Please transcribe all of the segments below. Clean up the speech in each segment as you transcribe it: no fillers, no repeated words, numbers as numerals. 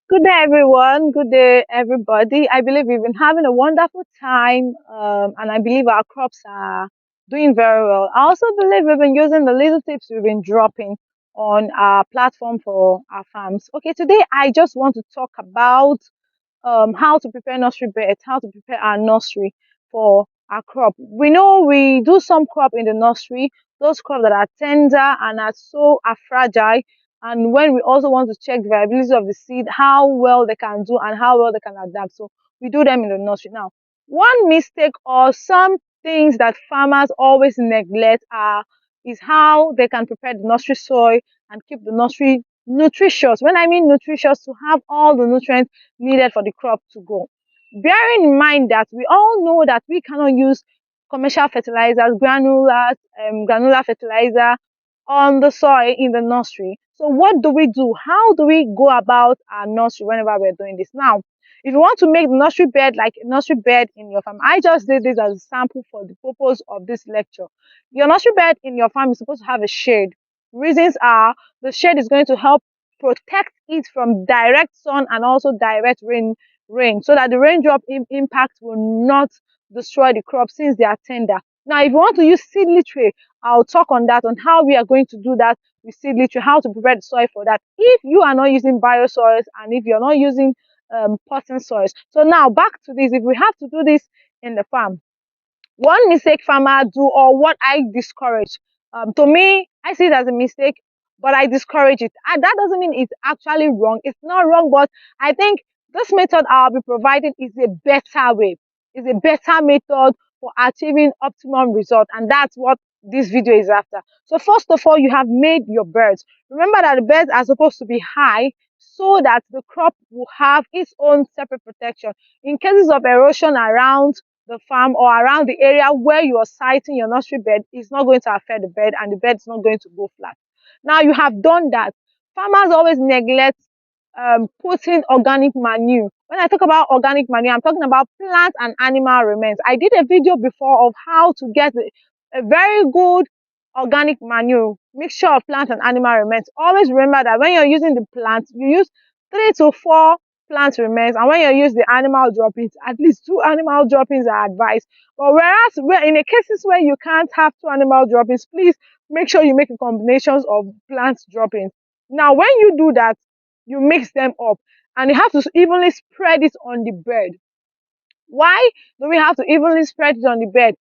Good day, everyone. Good day, everybody. I believe we've been having a wonderful time, and I believe our crops are doing very well. I also believe we've been using the little tips we've been dropping on our platform for our farms. Okay, today I just want to talk about how to prepare nursery beds, how to prepare our nursery for our crop. We know we do some crop in the nursery, those crops that are tender and are fragile. And when we also want to check the viability of the seed, how well they can do and how well they can adapt. So we do them in the nursery. Now, one mistake or some things that farmers always neglect is how they can prepare the nursery soil and keep the nursery nutritious. When I mean nutritious, to have all the nutrients needed for the crop to grow. Bearing in mind that we all know that we cannot use commercial fertilizers, granular fertilizer on the soil in the nursery. So what do we do? How do we go about our nursery whenever we're doing this? Now, if you want to make the nursery bed like a nursery bed in your farm, I just did this as a sample for the purpose of this lecture. Your nursery bed in your farm is supposed to have a shade. Reasons are the shade is going to help protect it from direct sun and also direct rain so that the raindrop impact will not destroy the crop since they are tender. Now, if you want to use seedly tray, I'll talk on that, on how we are going to do that with seedly tray, how to prepare the soil for that. If you are not using biosoils and if you're not using potting soils. So now back to this, if we have to do this in the farm, one mistake farmer do or what I discourage. To me, I see it as a mistake, but I discourage it. And that doesn't mean it's actually wrong. It's not wrong, but I think this method I'll be providing is a better way. Is a better method for achieving optimum result, and that's what this video is after. So first of all, you have made your beds. Remember that the beds are supposed to be high so that the crop will have its own separate protection in cases of erosion around the farm or around the area where you are siting your nursery bed is not going to affect the bed and the bed is not going to go flat. Now you have done that. Farmers always neglect putting organic manure. When I talk about organic manure, I'm talking about plant and animal remains. I did a video before of how to get a very good organic manure mixture of plant and animal remains. Always remember that when you're using the plants, you use 3 to 4 plant remains, and when you use the animal droppings, at least 2 animal droppings are advised. But whereas in the cases where you can't have 2 animal droppings, please make sure you make a combination of plant droppings. Now when you do that, you mix them up and you have to evenly spread it on the bed. Why do we have to evenly spread it on the bed?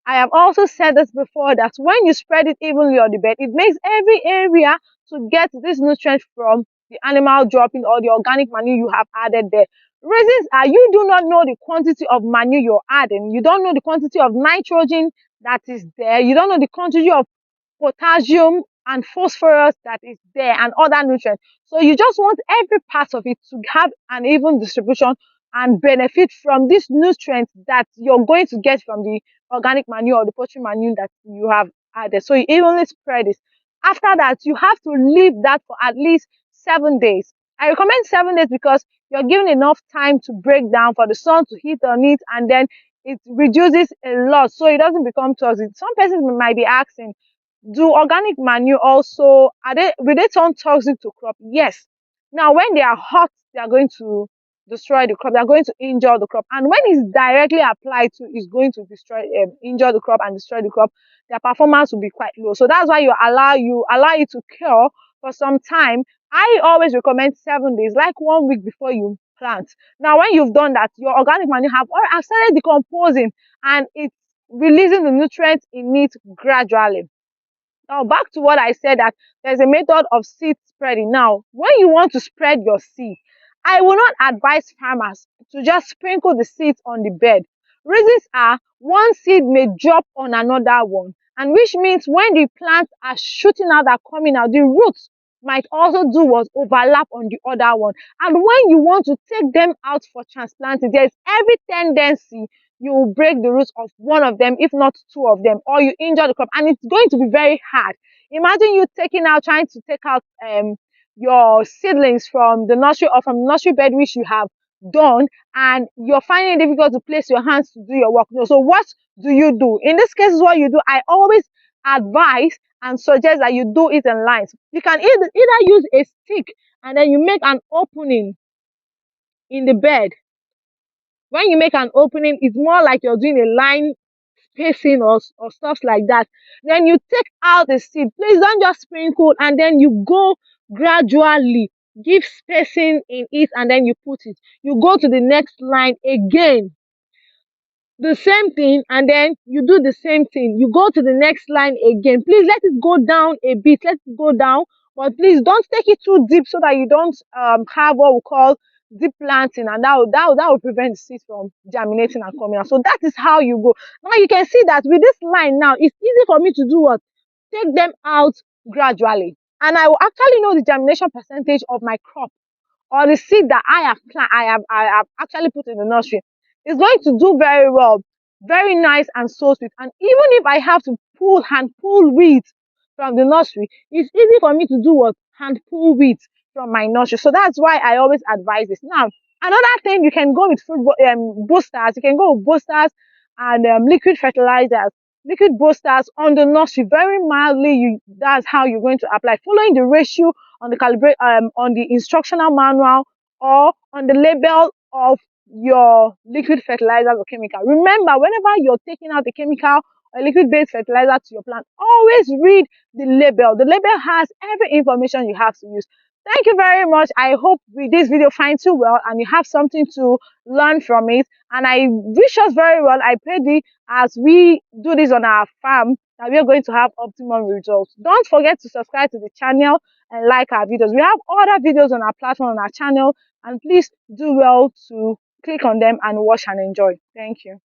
I have also said this before, that when you spread it evenly on the bed, it makes every area to get this nutrient from the animal dropping or the organic manure you have added there. Reasons are you do not know the quantity of manure you're adding, you don't know the quantity of nitrogen that is there, you don't know the quantity of potassium and phosphorus that is there and other nutrients. So you just want every part of it to have an even distribution and benefit from these nutrients that you're going to get from the organic manure or the poultry manure that you have added. So you evenly spread it. After that, you have to leave that for at least 7 days. I recommend 7 days because you're given enough time to break down for the sun to heat on it, and then it reduces a lot so it doesn't become toxic. Some persons might be asking, do organic manure also, are they will they turn toxic to crop? Yes. Now when they are hot, they are going to destroy the crop, they are going to injure the crop, and when it's directly applied to, it's going to injure the crop and destroy the crop. Their performance will be quite low. So that's why you allow it to cure for some time. I always recommend 7 days, like 1 week before you plant. Now when you've done that, your organic manure have started decomposing and it's releasing the nutrients in it gradually. Now back to what I said, that there's a method of seed spreading. Now, when you want to spread your seed, I will not advise farmers to just sprinkle the seeds on the bed. Reasons are one seed may drop on another one, and which means when the plants are shooting out, are coming out, the roots might also do what overlap on the other one. And when you want to take them out for transplanting, there's every tendency you will break the roots of one of them, if not two of them, or you injure the crop, and it's going to be very hard. Imagine you trying to take out your seedlings from the nursery or from the nursery bed which you have done, and you're finding it difficult to place your hands to do your work. So what do you do? In this case, what you do, I always advise and suggest that you do it in lines. You can either use a stick and then you make an opening in the bed. When you make an opening, it's more like you're doing a line spacing or stuff like that. Then you take out the seed. Please don't just sprinkle and then you go gradually. Give spacing in it and then you put it. You go to the next line again, the same thing, and then you do the same thing. You go to the next line again. Please let it go down a bit. Let it go down, but please don't take it too deep so that you don't have what we call deep planting, and that will prevent the seeds from germinating and coming out. So that is how you go. Now you can see that with this line now, it's easy for me to do what? Take them out gradually, and I will actually know the germination percentage of my crop or the seed that I have actually put in the nursery is going to do very well, very nice and so sweet. And even if I have to pull weeds from the nursery, it's easy for me to do what? Hand pull weeds from my nursery. So that's why I always advise this. Now, another thing, you can go with boosters. You can go with boosters and liquid fertilizers, liquid boosters on the nursery very mildly. That's how you're going to apply, following the ratio on the on the instructional manual or on the label of your liquid fertilizers or chemical. Remember, whenever you're taking out the chemical or liquid based fertilizer to your plant, always read the label. The label has every information you have to use. Thank you very much. I hope with this video finds you well and you have something to learn from it. And I wish us very well. I pray thee as we do this on our farm that we are going to have optimum results. Don't forget to subscribe to the channel and like our videos. We have other videos on our platform, on our channel, and please do well to click on them and watch and enjoy. Thank you.